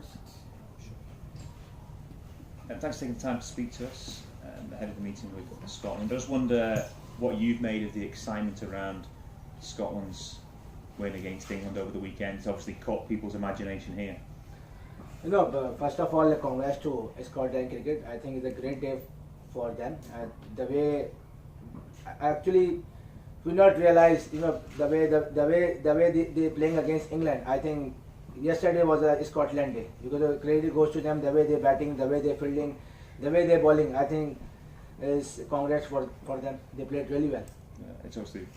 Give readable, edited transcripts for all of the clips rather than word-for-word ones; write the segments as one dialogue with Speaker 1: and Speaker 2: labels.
Speaker 1: questions.
Speaker 2: Thanks for taking the time to speak to us ahead of the meeting with Scotland. I just wonder what you've made of the excitement around Scotland's win against England over the weekend. It's obviously caught people's imagination here.
Speaker 3: First of all, congrats to Scotland cricket. I think it's a great day for them. The way, actually, we not realize, the way they playing against England. I think yesterday was a Scotland day because the credit goes to them. The way they batting, the way they fielding, the way they bowling. I think is congrats for them. They played really well.
Speaker 2: It's obviously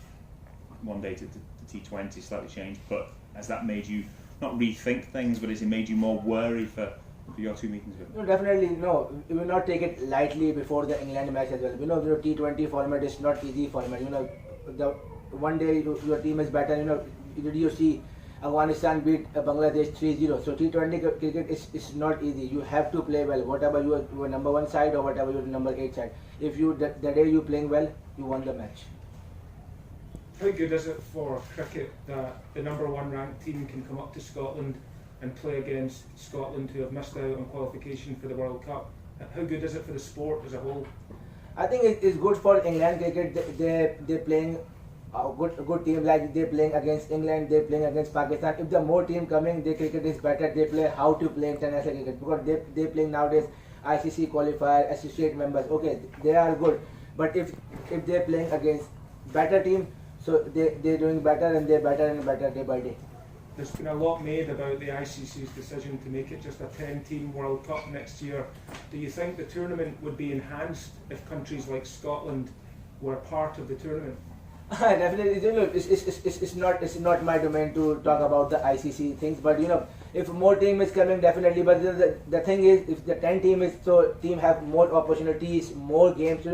Speaker 2: one day to T20 slightly changed, but has that made you not rethink things, but has it made you more wary for your two meetings with them?
Speaker 3: No, definitely no. We will not take it lightly before the England match as well. T20 format is not easy format. The one day your team is better. Did you see Afghanistan beat Bangladesh 3-0? So T20 cricket is not easy. You have to play well. Whatever you are number 1 side or whatever you are number 8 side. If you the day you playing well, you won the match.
Speaker 1: How good is it for cricket that the number 1 ranked team can come up to Scotland and play against Scotland who have missed out on qualification for the World Cup? How good is it for the sport as a whole?
Speaker 3: I think it is good for England cricket. They're playing a good team, like they're playing against England, they're playing against Pakistan. If the more team coming, their cricket is better. They play how to play international cricket because they playing nowadays ICC qualifier, associate members. Okay, they are good, but if they're playing against better team, so they're doing better and they're better and better day by day.
Speaker 1: There's been a lot made about the ICC's decision to make it just a 10-team World Cup next year. Do you think the tournament would be enhanced if countries like Scotland were part of the tournament?
Speaker 3: Definitely, it's not my domain to talk about the ICC things, but if more team is coming, definitely. But the thing is, if the 10 team is, so team have more opportunities, more games.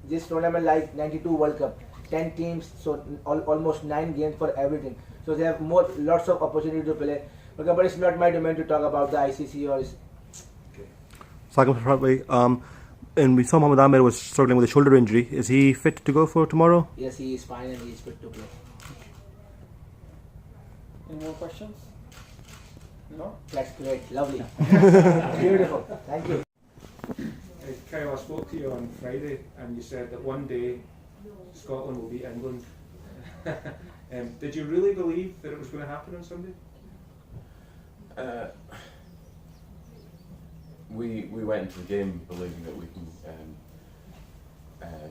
Speaker 3: This tournament like 92 World Cup, 10 teams, so almost 9 games for everything. So they have lots of opportunity to play. Okay, but it's not my domain to talk about the ICC or.
Speaker 4: Okay. And we saw Mohamed Ahmed was struggling with a shoulder injury. Is he fit to go for tomorrow?
Speaker 3: Yes, he is fine and he is fit to play.
Speaker 5: Any more questions? No?
Speaker 3: That's great, lovely. Beautiful, thank you.
Speaker 1: Kyle, I spoke to you on Friday and you said that one day Scotland will beat England. Did you really believe that it was going to happen on Sunday?
Speaker 6: We went into the game believing that we can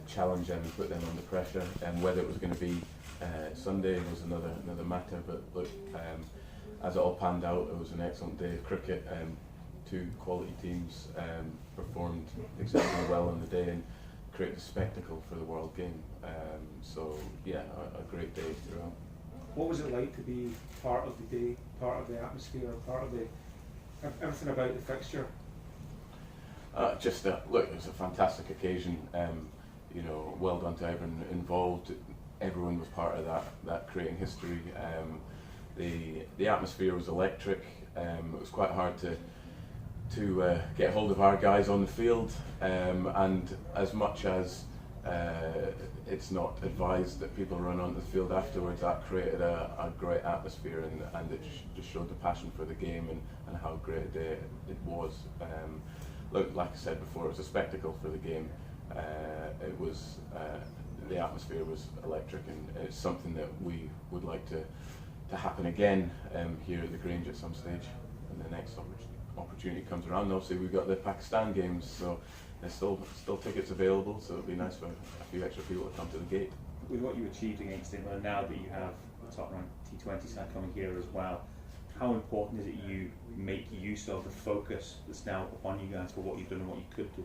Speaker 6: challenge them and put them under pressure, and whether it was going to be Sunday was another matter. But look, as it all panned out, it was an excellent day of cricket. Two quality teams performed exceptionally well on the day and created a spectacle for the World Game. So yeah, a great day throughout.
Speaker 1: What was it like to be part of the day, part of the atmosphere, part of everything about the fixture?
Speaker 6: Look, it was a fantastic occasion. Well done to everyone involved. Everyone was part of that creating history. The atmosphere was electric. It was quite hard to get hold of our guys on the field, and as much as it's not advised that people run onto the field afterwards, that created a great atmosphere, and it just showed the passion for the game and how great a day it was. Look, like I said before, it was a spectacle for the game. It was the atmosphere was electric, and it's something that we would like to happen again here at the Grange at some stage when the next opportunity comes around. And obviously, we've got the Pakistan games, so there's still tickets available. So it'd be nice for a few extra people to come to the gate.
Speaker 2: With what you achieved against England, now that you have the top-ranked T20 side coming here as well, how important is it you make use of the focus that's now upon you guys for what you've done and what you could do?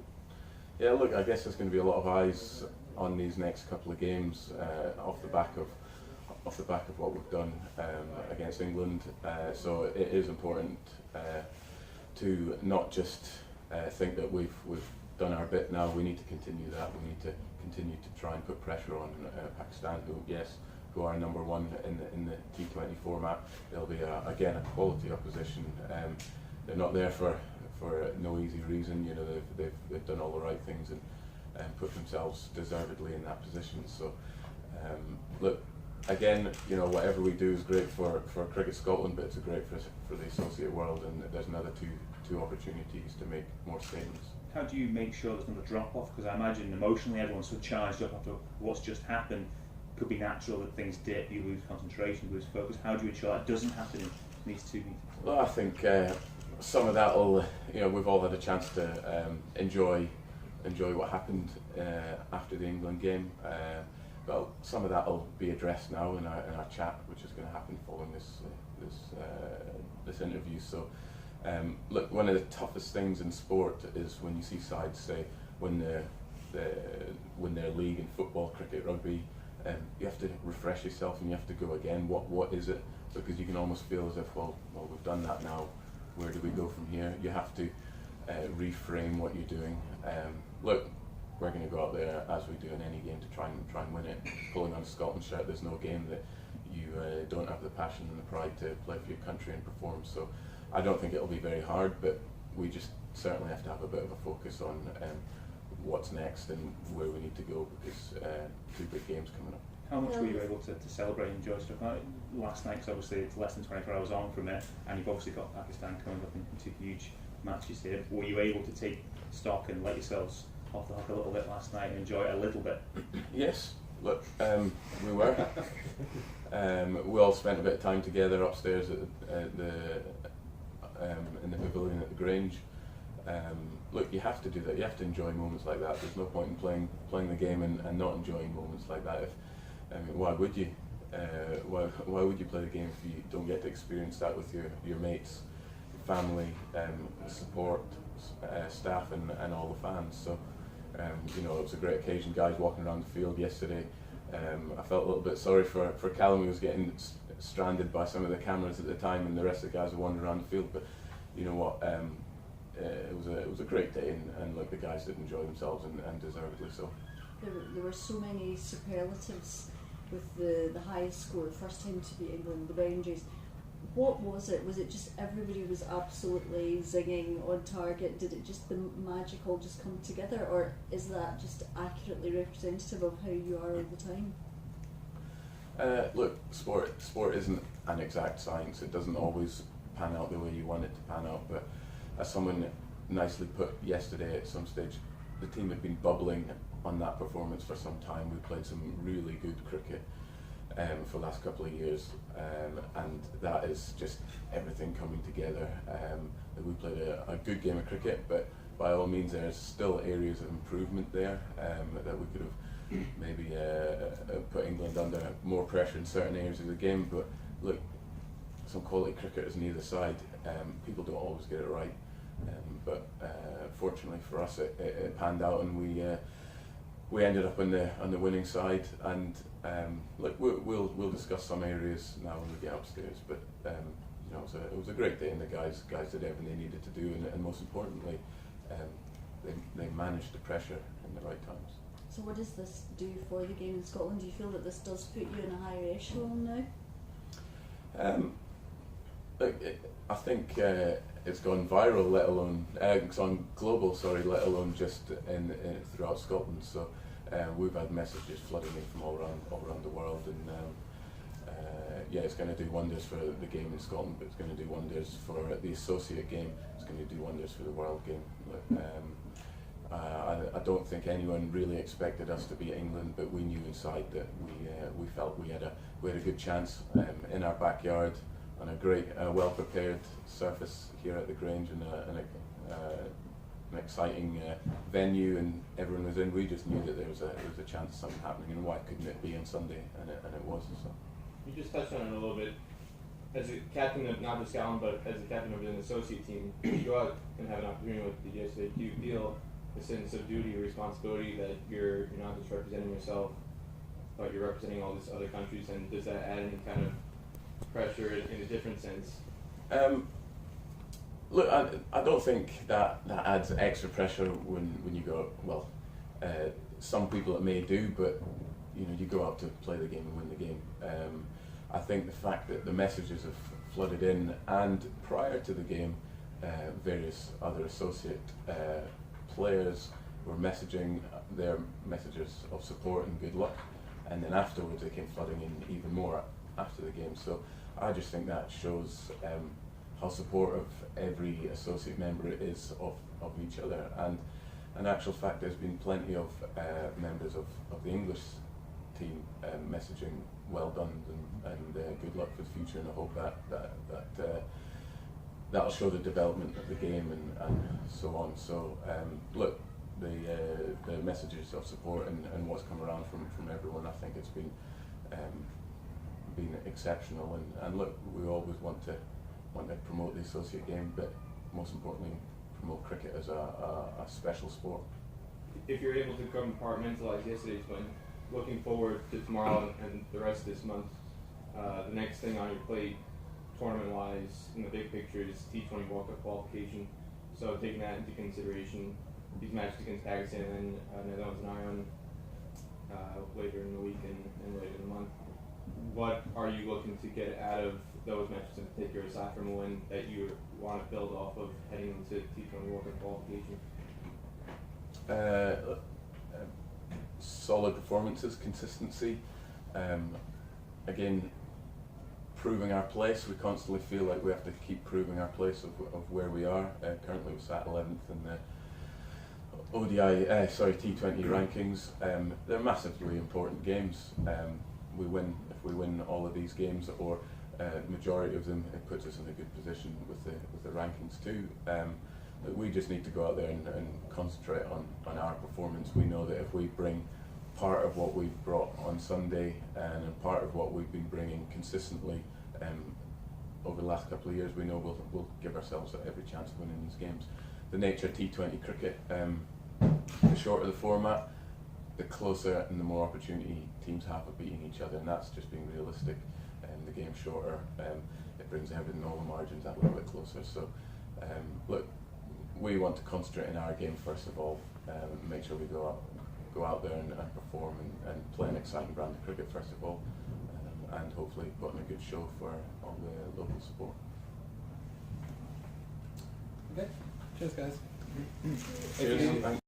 Speaker 6: Yeah, look, I guess there's going to be a lot of eyes on these next couple of games off the back of what we've done against England. So it is important to not just think that we've done our bit now. We need to continue that. We need to continue to try and put pressure on Pakistan, who are number 1 in the T20 format. They'll be again a quality opposition. They're not there for no easy reason. They've done all the right things and put themselves deservedly in that position. So look, again, you know, whatever we do is great for Cricket Scotland, but it's great for the associate world, and there's another two opportunities to make more statements.
Speaker 2: How do you make sure there's not a drop off? Because I imagine emotionally everyone's so charged up after what's just happened. Could be natural that things dip, you lose concentration, lose focus. How do you ensure that doesn't happen in these 2 meetings?
Speaker 6: Well, I think some of that will, you know, we've all had a chance to enjoy what happened after the England game. Well, some of that will be addressed now in our chat, which is going to happen following this interview. So, look, one of the toughest things in sport is when you see sides say win their league in football, cricket, rugby. You have to refresh yourself and you have to go again. What is it? Because you can almost feel as if, well, we've done that now. Where do we go from here? You have to reframe what you're doing. Look, we're going to go out there as we do in any game to try and win it. Pulling on a Scotland shirt, there's no game that you don't have the passion and the pride to play for your country and perform. So I don't think it'll be very hard, but we just certainly have to have a bit of a focus on what's next and where we need to go, because 2 big games coming up.
Speaker 2: How much were you able to celebrate and enjoy stuff last night? Because obviously it's less than 24 hours on from it, and you've obviously got Pakistan coming up in 2 huge matches here. Were you able to take stock and let yourselves off the hook a little bit last night and enjoy it a little bit?
Speaker 6: Yes, look, we were. We all spent a bit of time together upstairs in the pavilion at the Grange. Look, you have to do that. You have to enjoy moments like that. There's no point in playing the game and not enjoying moments like that. Why would you? Why would you play the game if you don't get to experience that with your mates, your family, support, staff, and all the fans? So, you know, it was a great occasion. Guys walking around the field yesterday. I felt a little bit sorry for Callum. He was getting stranded by some of the cameras at the time, and the rest of the guys were wandering around the field. But you know what? It was a great day, and like, the guys did enjoy themselves, and deservedly so.
Speaker 7: There were so many superlatives with the highest score, first time to beat England, the boundaries. What was it? Was it just everybody was absolutely zinging on target? Did it just, the magic all just come together, or is that just accurately representative of how you are all the time?
Speaker 6: Look, sport isn't an exact science. It doesn't always pan out the way you want it to pan out, but as someone nicely put yesterday at some stage, the team had been bubbling on that performance for some time. We played some really good cricket for the last couple of years, and that is just everything coming together. We played a good game of cricket, but by all means there's still areas of improvement there that we could have maybe put England under more pressure in certain areas of the game. But look, some quality cricketers on either side. People don't always get it right, but fortunately for us, it panned out, and we ended up on the winning side. And look, we'll discuss some areas now when we get upstairs. But you know, it was a great day, and the guys did everything they needed to do, and most importantly, they managed the pressure in the right times.
Speaker 7: So what does this do for the game in Scotland? Do you feel that this does put you in a higher echelon now?
Speaker 6: Look, I think it's gone viral, let alone it's on global. Sorry, let alone just throughout Scotland. So we've had messages flooding in from all around the world, and yeah, it's going to do wonders for the game in Scotland, but it's going to do wonders for the associate game. It's going to do wonders for the world game. Look, I don't think anyone really expected us to beat England, but we knew inside that we felt we had a good chance in our backyard, on a great, well-prepared surface here at the Grange, and an exciting venue, and everyone was in. We just knew that there was a chance of something happening, and why couldn't it be on Sunday? And it was. So.
Speaker 8: You just touched on it a little bit. As a captain of not just Scotland, but as a captain of an associate team, you go out and have an opportunity with the yesterday. Do you feel a sense of duty or responsibility that you're not just representing yourself, but you're representing all these other countries, and does that add any kind of pressure in a different sense?
Speaker 6: Look, I don't think that adds extra pressure when you go. Well, some people it may do, but you know, you go out to play the game and win the game. I think the fact that the messages have flooded in, and prior to the game, various other associate players were messaging their messages of support and good luck. and then afterwards they came flooding in even more after the game. So I just think that shows how supportive every associate member is of each other. And in actual fact, there's been plenty of members of the English team messaging well done and good luck for the future, and I hope that'll show the development of the game and so on. So look, the messages of support and what's come around from everyone, I think it's been exceptional. And look, we always want to promote the associate game, but most importantly promote cricket as a special sport.
Speaker 8: If you're able to compartmentalize yesterday's win, looking forward to tomorrow and the rest of this month, the next thing on your plate, tournament-wise, in the big picture, is T20 World Cup qualification. So taking that into consideration, these matches against Pakistan and Netherlands and Ireland later in the week and later in the month, what are you looking to get out of those matches in particular, aside from a win, that you want to build off of heading into T20 World Cup qualification?
Speaker 6: Solid performances, consistency, again proving our place. We constantly feel like we have to keep proving our place of where we are. Currently we're sat 11th in the T20 rankings. They're massively important games. If we win all of these games, or majority of them, it puts us in a good position with the rankings too. We just need to go out there and concentrate on our performance. We know that if we bring part of what we've brought on Sunday and part of what we've been bringing consistently over the last couple of years, we know we'll give ourselves every chance of winning these games. The nature of T20 cricket, the shorter the format, the closer and the more opportunity teams have of beating each other, and that's just being realistic. The game's shorter, it brings everything, all the margins that little bit closer. So look, we want to concentrate in our game first of all, make sure we go out there and perform and play an exciting brand of cricket first of all, and hopefully put on a good show for all the local support.
Speaker 5: Okay, cheers guys.
Speaker 6: Cheers.